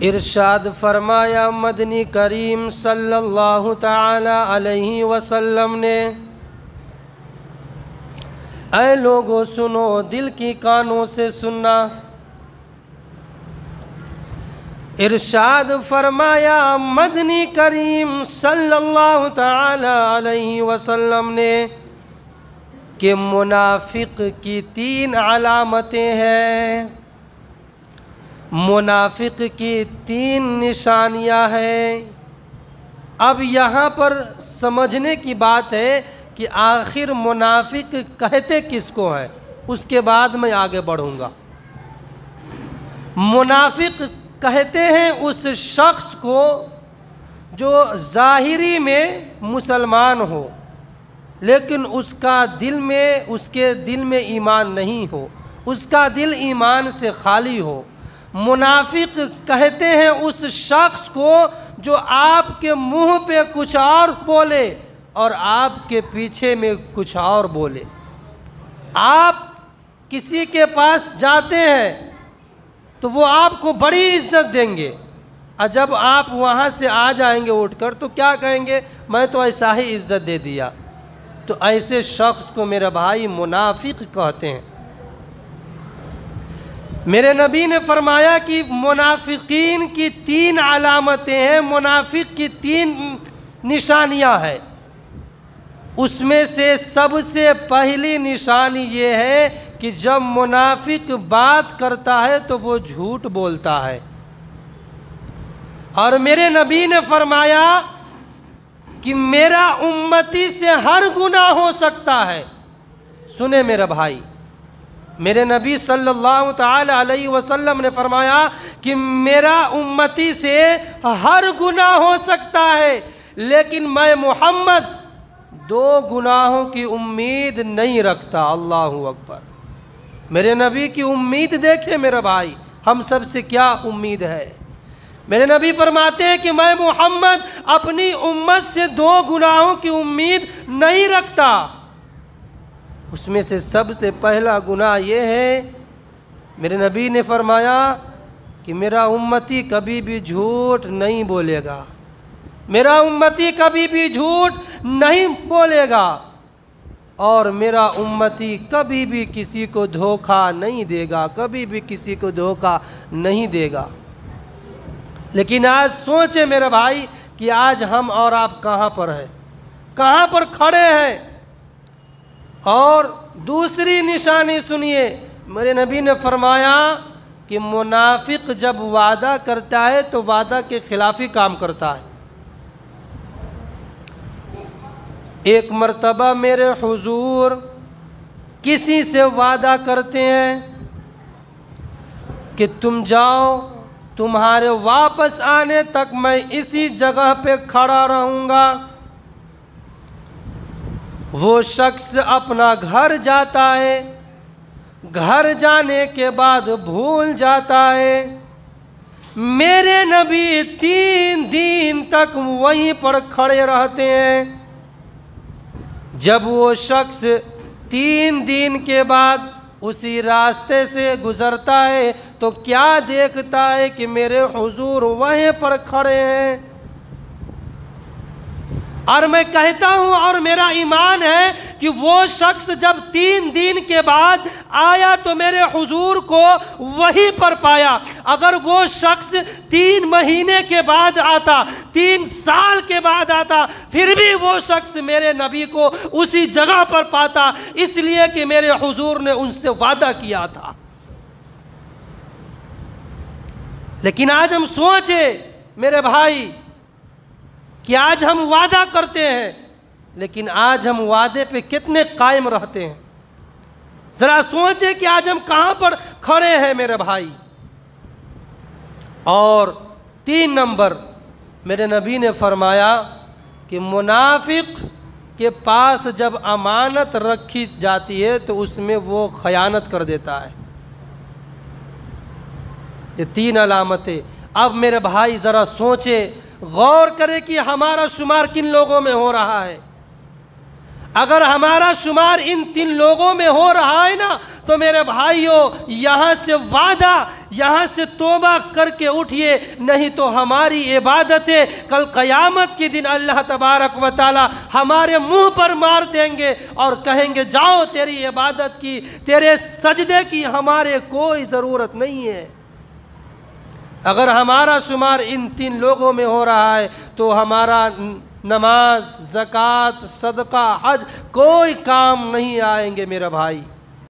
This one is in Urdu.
ارشاد فرمایا مدنی کریم صلی اللہ تعالی علیہ وسلم نے، اے لوگو سنو، دل کی کانوں سے سننا۔ ارشاد فرمایا مدنی کریم صلی اللہ تعالی علیہ وسلم نے کہ منافق کی 3 علامتیں ہیں، منافق کی 3 نشانیاں ہیں۔ اب یہاں پر سمجھنے کی بات ہے کہ آخر منافق کہتے کس کو ہے، اس کے بعد میں آگے بڑھوں گا۔ منافق کہتے ہیں اس شخص کو جو ظاہری میں مسلمان ہو لیکن اس کے دل میں ایمان نہیں ہو، اس کا دل ایمان سے خالی ہو۔ منافق کہتے ہیں اس شخص کو جو آپ کے منہ پہ کچھ اور بولے اور آپ کے پیچھے میں کچھ اور بولے۔ آپ کسی کے پاس جاتے ہیں تو وہ آپ کو بڑی عزت دیں گے، اور جب آپ وہاں سے آ جائیں گے اٹھ کر تو کیا کہیں گے، میں تو ایسا ہی عزت دے دیا۔ تو ایسے شخص کو میرے بھائی منافق کہتے ہیں۔ میرے نبی نے فرمایا کہ منافقین کی 3 علامتیں ہیں، منافق کی 3 نشانیاں ہیں۔ اس میں سے سب سے پہلی نشانی یہ ہے کہ جب منافق بات کرتا ہے تو وہ جھوٹ بولتا ہے۔ اور میرے نبی نے فرمایا کہ میرا امتی سے ہر گناہ ہو سکتا ہے۔ سنیں میرے بھائی، میرے نبی صلی اللہ تعالی علیہ وسلم نے فرمایا کہ میرا امتی سے ہر گناہ ہو سکتا ہے، لیکن میں محمد 2 گناہوں کی امید نہیں رکھتا۔ اللہ اکبر۔ میرے نبی کی امید دیکھیں میرے بھائی، ہم سب سے کیا امید ہے۔ میرے نبی فرماتے ہیں کہ میں محمد اپنی امت سے 2 گناہوں کی امید نہیں رکھتا۔ اس میں سے سب سے پہلا گناہ یہ ہے، میرے نبی نے فرمایا کہ میرا امتی کبھی بھی جھوٹ نہیں بولے گا، میرا امتی کبھی بھی جھوٹ نہیں بولے گا، اور میرا امتی کبھی بھی کسی کو دھوکہ نہیں دے گا، کبھی بھی کسی کو دھوکہ نہیں دے گا۔ لیکن آج سوچیں میرے بھائی کہ آج ہم اور آپ کہاں پر ہیں، کہاں پر کھڑے ہیں۔ اور دوسری نشانی سنیے، میرے نبی نے فرمایا کہ منافق جب وعدہ کرتا ہے تو وعدہ کے خلاف ہی کام کرتا ہے۔ ایک مرتبہ میرے حضور کسی سے وعدہ کرتے ہیں کہ تم جاؤ، تمہارے واپس آنے تک میں اسی جگہ پہ کھڑا رہوں گا۔ وہ شخص اپنا گھر جاتا ہے، گھر جانے کے بعد بھول جاتا ہے۔ میرے نبی 3 دن تک وہیں پر کھڑے رہتے ہیں۔ جب وہ شخص 3 دن کے بعد اسی راستے سے گزرتا ہے تو کیا دیکھتا ہے کہ میرے حضور وہیں پر کھڑے ہیں۔ اور میں کہتا ہوں اور میرا ایمان ہے کہ وہ شخص جب 3 دن کے بعد آیا تو میرے حضور کو وہیں پر پایا۔ اگر وہ شخص 3 مہینے کے بعد آتا، 3 سال کے بعد آتا، پھر بھی وہ شخص میرے نبی کو اسی جگہ پر پاتا، اس لیے کہ میرے حضور نے ان سے وعدہ کیا تھا۔ لیکن آج ہم سوچیں میرے بھائی کہ آج ہم وعدہ کرتے ہیں لیکن آج ہم وعدے پہ کتنے قائم رہتے ہیں۔ ذرا سوچیں کہ آج ہم کہاں پر کھڑے ہیں میرے بھائی۔ اور 3 نمبر میرے نبی نے فرمایا کہ منافق کے پاس جب امانت رکھی جاتی ہے تو اس میں وہ خیانت کر دیتا ہے۔ یہ 3 علامتیں۔ اب میرے بھائی ذرا سوچیں، غور کریں کہ ہمارا شمار کن لوگوں میں ہو رہا ہے۔ اگر ہمارا شمار ان 3 لوگوں میں ہو رہا ہے نا تو میرے بھائیوں یہاں سے وعدہ یہاں سے توبہ کر کے اٹھیے، نہیں تو ہماری عبادتیں کل قیامت کے دن اللہ تبارک و تعالی ہمارے منہ پر مار دیں گے اور کہیں گے جاؤ، تیری عبادت کی، تیرے سجدے کی ہمارے کوئی ضرورت نہیں ہے۔ اگر ہمارا شمار ان 3 لوگوں میں ہو رہا ہے تو ہمارا نماز، زکوٰۃ، صدقہ، حج کوئی کام نہیں آئیں گے میرے بھائی۔